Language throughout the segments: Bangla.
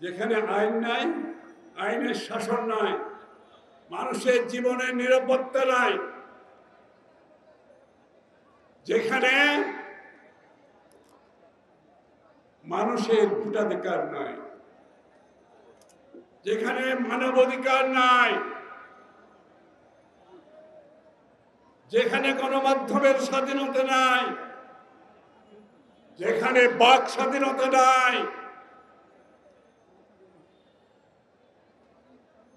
যেখানে আইন নাই, আইনের শাসন নাই, মানুষের জীবনের নিরাপত্তা নাই, যেখানে মানুষের ভোটাধিকার নাই, যেখানে মানবাধিকার নাই, যেখানে গণমাধ্যমের স্বাধীনতা নাই, যেখানে বাক স্বাধীনতা নাই,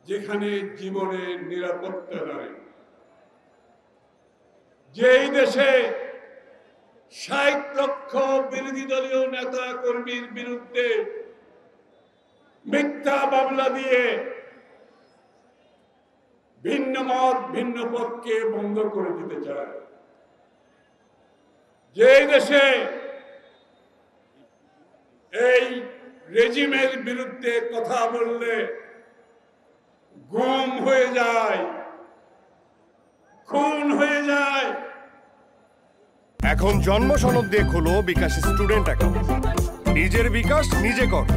যেখানে জীবনের নিরাপত্তা নাই, যেই দেশে ৬০ লক্ষ বিরোধী দলীয় নেতা কর্মীর বিরুদ্ধে মিথ্যা মামলা দিয়ে ভিন্ন মত ভিন্ন পথকে বন্ধ করে দিতে চায়, যে দেশে এই রেজিমের বিরুদ্ধে কথা বললে গুম হয়ে যায়, খুন হয়ে যায়। এখন জন্ম সনদ দিয়ে খোলো বিকাশ স্টুডেন্ট অ্যাকাউন্ট। নিজের বিকাশ নিজে কর।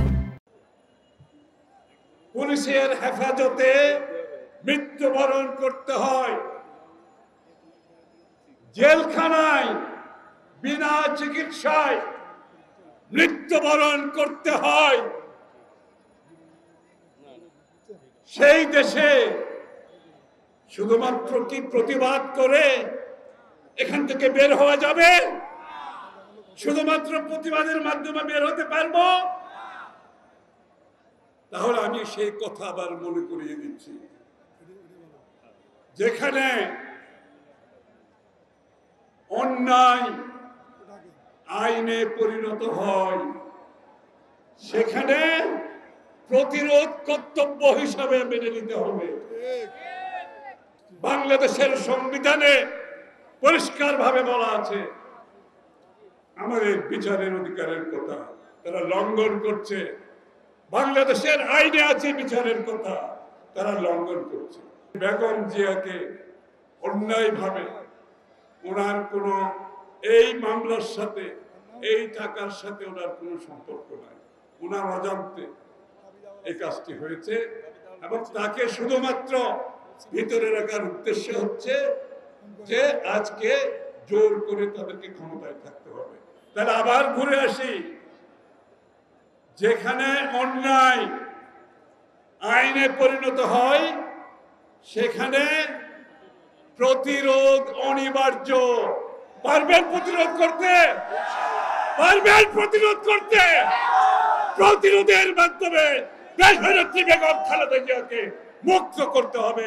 পুলিশের হেফাজতে মৃত্যুবরণ করতে হয়, জেলখানায় বিনা চিকিৎসায় মৃত্যুবরণ করতে হয়। সেই দেশে শুধুমাত্র কি প্রতিবাদ করে এখান থেকে বের হওয়া যাবে? শুধুমাত্র প্রতিবাদের মাধ্যমে বের হতে পারবো? তাহলে আমি সেই কথা আবার মনে করিয়ে দিচ্ছি, যেখানে অন্যায় আইনে পরিণত হয় সেখানে প্রতিরোধ কর্তব্য হিসাবে মেনে নিতে হবে। বাংলাদেশের সংবিধানে পরিষ্কারভাবে বলা আছে আমাদের বিচারের অধিকারের কথা, তারা লঙ্ঘন করছে। বাংলাদেশের আইনে আছে বিচারের কথা, তারা লঙ্ঘন করছে। বেগম জিয়াকে অন্যায়ভাবে ওনার কোনো এই মামলার সাথে, এই টাকার সাথে ওনার কোনো সম্পর্ক নাই, ওনার অজান্তে এই কাজটি হয়েছে এবং তাকে শুধুমাত্র ভিতরে রাখার উদ্দেশ্য হচ্ছে যে আজকে জোর করে তাদেরকে ক্ষমতায় থাকতে হবে। তাহলে আবার ঘুরে আসি, যেখানে অন্যায় আইনে পরিণত হয় সেখানে প্রতিরোধ অনিবার্য। পারবেন প্রতিরোধ করতে? পারবেন প্রতিরোধ করতে? প্রতিরোধের মাধ্যমে দেশনেত্রী বেগম খালেদা জিয়াকে মুক্ত করতে হবে।